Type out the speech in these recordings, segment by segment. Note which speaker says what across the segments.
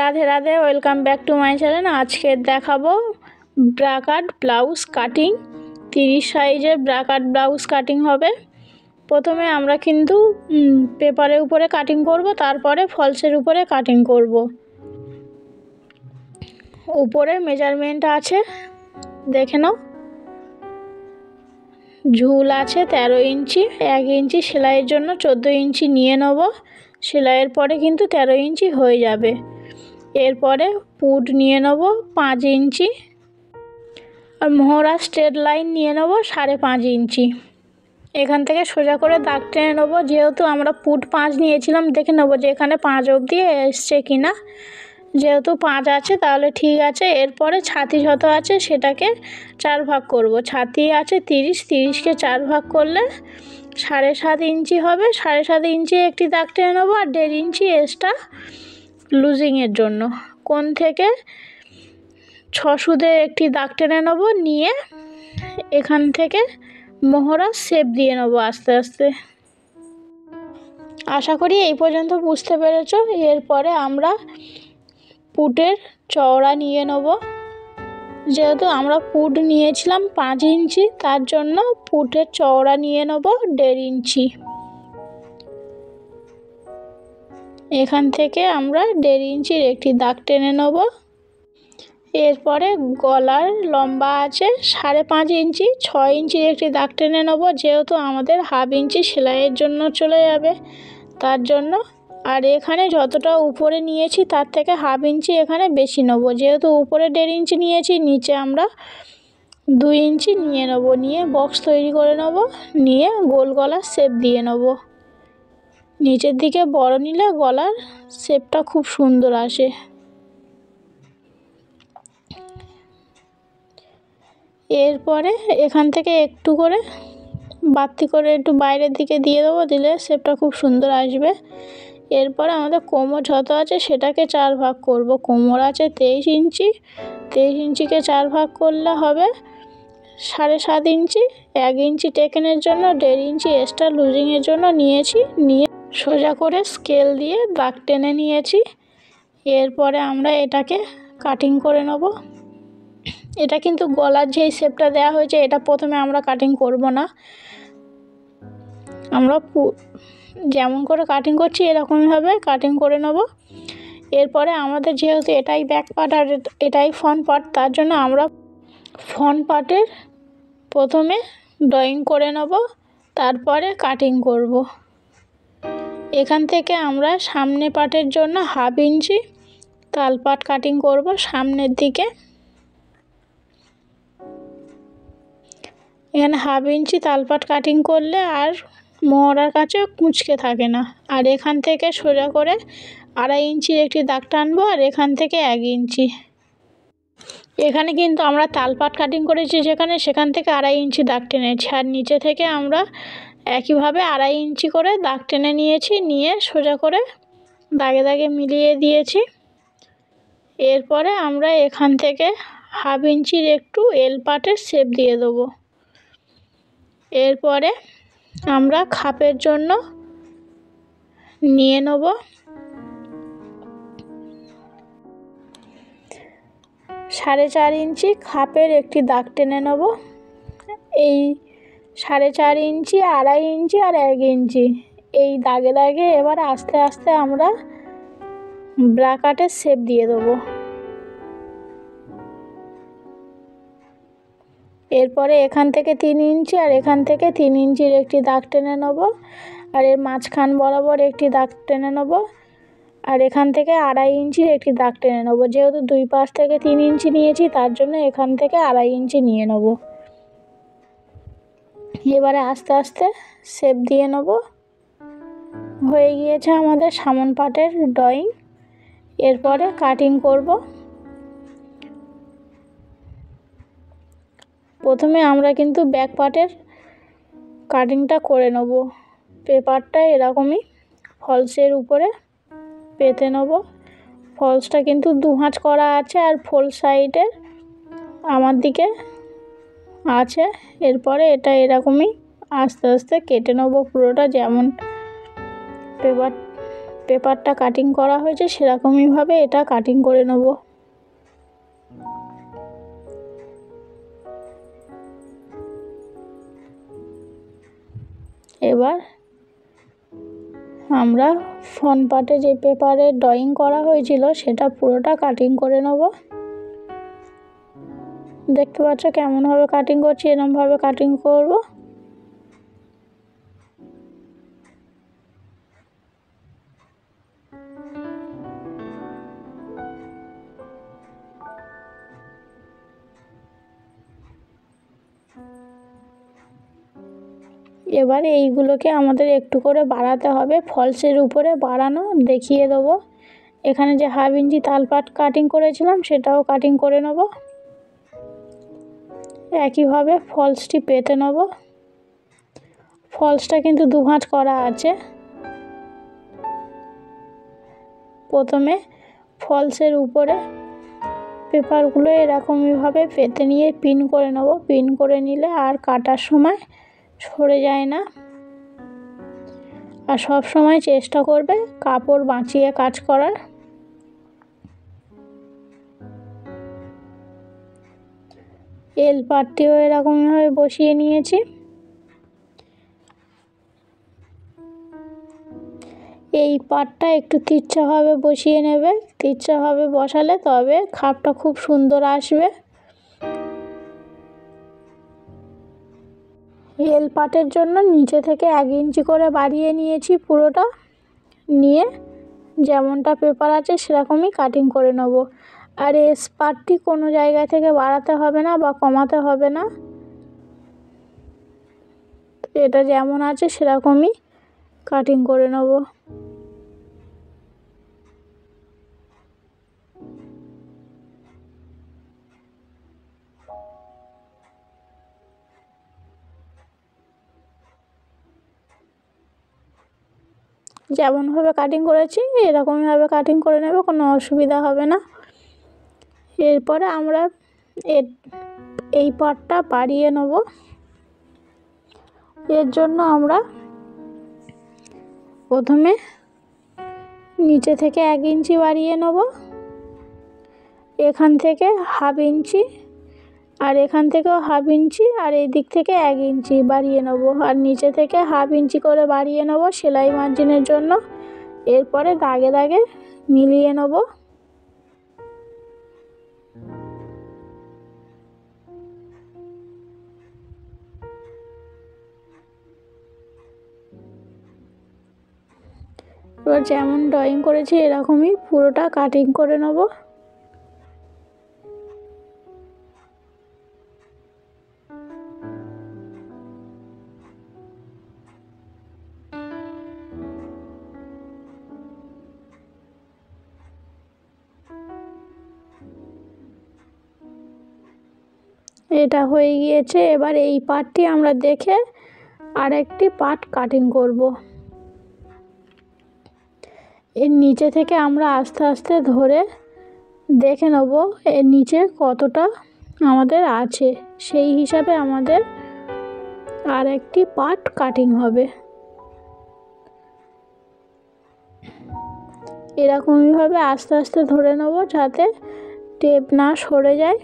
Speaker 1: Radhe Radhe, welcome back to my channel. আজকে দেখাবো bra cut blouse cutting. 30 সাইজের ব্রাকাট ব্লাউজ কাটিং হবে। প্রথমে আমরা কিন্তু পেপারের উপরে কাটিং করব, তারপরে ফলসের উপরে কাটিং করব। উপরে মেজারমেন্ট আছে, দেখে নাও। ঝুল আছে 13 ইঞ্চি, 1 ইঞ্চি সেলাইয়ের জন্য 14 ইঞ্চি নিয়ে নেব। সেলাইয়ের পরে কিন্তু 13 ইঞ্চি হয়ে যাবে। এরপরে পুট নিয়ে নেব 5 ইঞ্চি, আর মোহরা স্ট্রেট লাইন নিয়ে নেব 5.5 ইঞ্চি। এখান থেকে সোজা করে দাগ টেনে নেবো। যেহেতু আমরা পুট 5 নিয়েছিলাম, দেখে নেবো যে এখানে 5 অবধি এসছে কিনা। যেহেতু 5 আছে তাহলে ঠিক আছে। এরপরে ছাতি যত আছে সেটাকে 4 ভাগ করব। ছাতি আছে 30কে 4 ভাগ করলে 7.5 ইঞ্চি হবে। 7.5 ইঞ্চি একটি দাগ টেনে নেবো, আর 1.5 ইঞ্চি এক্সট্রা লুজিংয়ের জন্য কোণ থেকে 6 সুদের একটি দাগ টেনে নেব। নিয়ে এখান থেকে মোহরা শেপ দিয়ে নেব আস্তে আস্তে। আশা করি এই পর্যন্ত বুঝতে পেরেছো। এরপরে আমরা পুটের চওড়া নিয়ে নেব। যেহেতু আমরা পুট নিয়েছিলাম 5 ইঞ্চি, তার জন্য পুটের চওড়া নিয়ে নেব 1.5 ইঞ্চি। এখান থেকে আমরা 1.5 ইঞ্চির একটি দাগ টেনে নেব। এরপরে গলার লম্বা আছে 5.5 ইঞ্চি, 6 ইঞ্চির একটি দাগ টেনে নেব। যেহেতু আমাদের 1/2 ইঞ্চি সেলাইয়ের জন্য চলে যাবে, তার জন্য। আর এখানে যতটা উপরে নিয়েছি তার থেকে 1/2 ইঞ্চি এখানে বেশি নেব। যেহেতু উপরে 1.5 ইঞ্চি নিয়েছি, নিচে আমরা 2 ইঞ্চি নিয়ে নেব। নিয়ে বক্স তৈরি করে নেব। নিয়ে গোল গলার শেপ দিয়ে নেব। নিচের দিকে বড় নিলে গলার শেপটা খুব সুন্দর আসে। এরপরে এখান থেকে একটু করে বাড়তি করে একটু বাইরের দিকে দিয়ে দেবো, দিলে শেপটা খুব সুন্দর আসবে। এরপরে আমাদের কোমর যত আছে সেটাকে 4 ভাগ করব। কোমর আছে 23 ইঞ্চি, 23 ইঞ্চিকে 4 ভাগ করলে হবে 7.5 ইঞ্চি। 1 ইঞ্চি টেকেনের জন্য 1.5 ইঞ্চি এক্সট্রা লুজিংয়ের জন্য নিয়েছি। নিয়ে সোজা করে স্কেল দিয়ে দাগ টেনে নিয়েছি। এরপরে আমরা এটাকে কাটিং করে নেব। এটা কিন্তু গলার যেই শেপটা দেওয়া হয়েছে, এটা প্রথমে আমরা কাটিং করব না। আমরা যেমন করে কাটিং করছি এরকমভাবে কাটিং করে নেব। এরপরে আমাদের যেহেতু এটাই ব্যাক পার্ট আর এটাই ফ্রন্ট পার্ট, তার জন্য আমরা ফ্রন্ট পার্টের প্রথমে ড্রয়িং করে নেব, তারপরে কাটিং করব। এখান থেকে আমরা সামনে পার্টের জন্য 1/2 ইঞ্চি তালপাট কাটিং করব সামনের দিকে। এখানে 1/2 ইঞ্চি তালপাট কাটিং করলে আর মোহরার কাছে কুঁচকে থাকে না। আর এখান থেকে সোজা করে 2.5 ইঞ্চির একটি দাগ টানবো, আর এখান থেকে 1 ইঞ্চি। এখানে কিন্তু আমরা তালপাট কাটিং করেছি যেখানে, সেখান থেকে 2.5 ইঞ্চি দাগ টেনেছি। আর নিচে থেকে আমরা একইভাবে 2.5 ইঞ্চি করে দাগ টেনে নিয়েছি। নিয়ে সোজা করে দাগে দাগে মিলিয়ে দিয়েছি। এরপরে আমরা এখান থেকে 1/2 ইঞ্চির একটু এল পাটের শেপ দিয়ে দেবো। এরপরে আমরা খাপের জন্য নিয়ে নেব 4.5 ইঞ্চি খাপের একটি দাগ টেনে নেব। এই 4.5 ইঞ্চি, 2.5 ইঞ্চি আর 1 ইঞ্চি এই দাগে দাগে এবার আস্তে আস্তে আমরা ব্রাকাটের শেপ দিয়ে দেবো। এরপরে এখান থেকে 3 ইঞ্চি আর এখান থেকে 3 ইঞ্চির একটি দাগ টেনে নেব। আর এর মাঝখান বরাবর একটি দাগ টেনে নেব। আর এখান থেকে 2.5 ইঞ্চির একটি দাগ টেনে নেব। যেহেতু দুই পাশ থেকে 3 ইঞ্চি নিয়েছি, তার জন্য এখান থেকে 2.5 ইঞ্চি নিয়ে নেব। এবারে আস্তে আস্তে শেপ দিয়ে নেব। হয়ে গিয়েছে আমাদের সামন পাটের ড্রয়িং। এরপরে কাটিং করব। প্রথমে আমরা কিন্তু ব্যাক পার্টের কাটিংটা করে নেব। পেপারটা এরকমই ফলসের উপরে পেতে নেব। ফলসটা কিন্তু 2 ভাঁজ করা আছে, আর ফোল সাইডের আমার দিকে আছে। এরপরে এটা এরকমই আস্তে আস্তে কেটে নেব পুরোটা, যেমন পেপার পেপারটা কাটিং করা হয়েছে সেরকমইভাবে এটা কাটিং করে নেব। এবার আমরা ফ্রন্ট পার্টে যে পেপারে ড্রয়িং করা হয়েছিল সেটা পুরোটা কাটিং করে নেব। দেখতে পাচ্ছ কেমনভাবে কাটিং করছি, এরকমভাবে কাটিং করব। এবারে এইগুলোকে আমাদের একটু করে বাড়াতে হবে, ফলসের উপরে বাড়ানো দেখিয়ে দেবো। এখানে যে 1/2 ইঞ্চি তালপাট কাটিং করেছিলাম সেটাও কাটিং করে নেব। একইভাবে ফলসটি পেতে নেব। ফলসটা কিন্তু 2 ভাঁজ করা আছে। প্রথমে ফলসের উপরে পেপারগুলো এরকমইভাবে পেতে নিয়ে পিন করে নেব। পিন করে নিলে আর কাটার সময় সরে যায় না। আর সব সময় চেষ্টা করবে কাপড় বাঁচিয়ে কাজ করার। এল পাটটিও এরকমভাবে বসিয়ে নিয়েছি। এই পাটটা একটু তিরছাভাবে বসিয়ে নেবে। তিরছাভাবে বসালে তবে খাপটা খুব সুন্দর আসবে। এল পাটের জন্য নিচে থেকে 1 ইঞ্চি করে বাড়িয়ে নিয়েছি পুরোটা। নিয়ে যেমনটা পেপার আছে সেরকমই কাটিং করে নেব। আর এস পাটটি কোনো জায়গা থেকে বাড়াতে হবে না বা কমাতে হবে না, এটা যেমন আছে সেরকমই কাটিং করে নেব। যেমনভাবে কাটিং করেছি এরকমইভাবে কাটিং করে নেব, কোনো অসুবিধা হবে না। এরপরে আমরা এই পাটটা বাড়িয়ে নেব। এর জন্য আমরা প্রথমে নিচে থেকে 1 ইঞ্চি বাড়িয়ে নেব। এখান থেকে 1/2 ইঞ্চি, আর এখান থেকেও 1/2 ইঞ্চি, আর এই দিক থেকে 1 ইঞ্চি বাড়িয়ে নেব। আর নিচে থেকে 1/2 ইঞ্চি করে বাড়িয়ে নেব সেলাই মার্জিনের জন্য। এরপরে দাগে দাগে মিলিয়ে নেব। এবার যেমন ড্রয়িং করেছি এরকমই পুরোটা কাটিং করে নেব। এটা হয়ে গিয়েছে। এবার এই পার্টটি আমরা দেখে আরেকটি পার্ট কাটিং করব। এর নিচে থেকে আমরা আস্তে আস্তে ধরে দেখে নেব এর নিচে কতটা আমাদের আছে, সেই হিসাবে আমাদের আরেকটি পার্ট কাটিং হবে। এরকমইভাবে আস্তে আস্তে ধরে নেব যাতে টেপ না সরে যায়।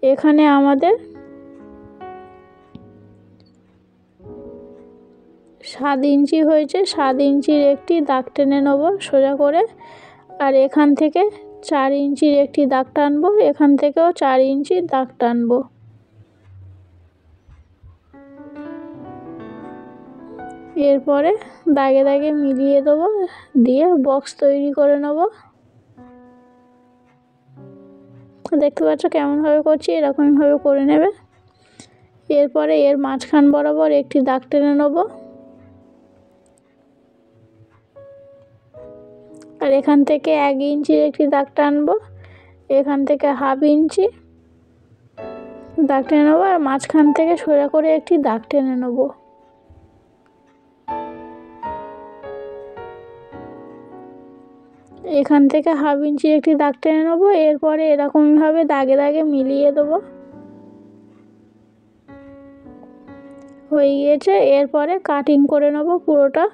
Speaker 1: এখানে আমাদের 7 ইঞ্চি হয়েছে। 7 ইঞ্চির একটি দাগ টেনে নেব সোজা করে। আর এখান থেকে 4 ইঞ্চির একটি দাগ টানবো। এখান থেকেও 4 ইঞ্চির দাগ টানবো। এরপরে দাগে দাগে মিলিয়ে দেবো, দিয়ে বক্স তৈরি করে নেব। দেখতে পাচ্ছ কেমনভাবে করছি, এরকমভাবে করে নেবে। এরপরে এর মাঝখান বরাবর একটি দাগ টেনে নেব। আর এখান থেকে 1 ইঞ্চির একটি দাগ টানবো। এখান থেকে 1/2 ইঞ্চি দাগ টেনে নেবো। আর মাঝখান থেকে সোজা করে একটি দাগ টেনে নেব। এখান থেকে 1/2 ইঞ্চি একটি দাগ টেনে নেব। এরপরে এরকমভাবে দাগে দাগে মিলিয়ে দেবো। হয়ে গিয়েছে। এরপরে কাটিং করে নেব পুরোটা।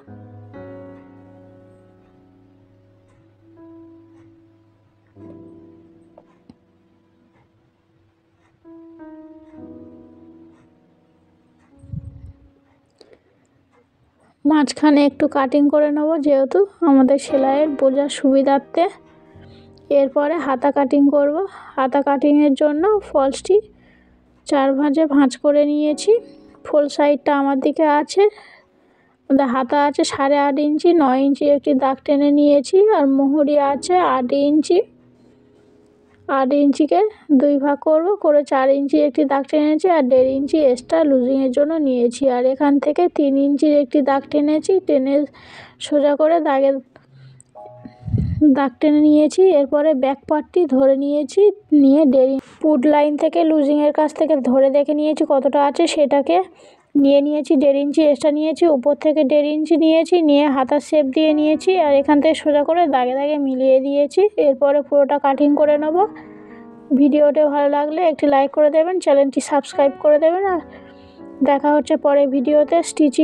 Speaker 1: মাঝখানে একটু কাটিং করে নেব, যেহেতু আমাদের সেলাইয়ের বোঝার সুবিধার্থে। এরপরে হাতা কাটিং করব। হাতা কাটিংয়ের জন্য ফলসটি 4 ভাঁজে ভাঁজ করে নিয়েছি। ফুল সাইডটা আমার দিকে আছে, হাতা আছে 8.5 ইঞ্চি, 9 ইঞ্চি একটি দাগ টেনে নিয়েছি। আর মোহরি আছে 8 ইঞ্চি। 8 ইঞ্চিকে 2 ভাগ করব, করে 4 ইঞ্চি একটি দাগ টেনেছি আর 1.5 ইঞ্চি এক্সট্রা লুজিংয়ের জন্য নিয়েছি। আর এখান থেকে 3 ইঞ্চির একটি দাগ টেনেছি, টেনে সোজা করে দাগ টেনে নিয়েছি। এরপরে ব্যাক পার্টটি ধরে নিয়েছি, নিয়ে 1.5 পুট লাইন থেকে লুজিংয়ের কাছ থেকে ধরে দেখে নিয়েছি কতটা আছে, সেটাকে নিয়ে নিয়েছি। 1.5 ইঞ্চি এক্সট্রা নিয়েছি, উপর থেকে 1.5 ইঞ্চি নিয়েছি, নিয়ে হাতার শেপ দিয়ে নিয়েছি। আর এখান থেকে সোজা করে দাগে দাগে মিলিয়ে দিয়েছি। এরপরে পুরোটা কাটিং করে নেব। ভিডিওটা ভালো লাগলে একটি লাইক করে দেবেন, চ্যানেলটি সাবস্ক্রাইব করে দেবেন। আর দেখা হচ্ছে পরে ভিডিওতে স্টিচিং।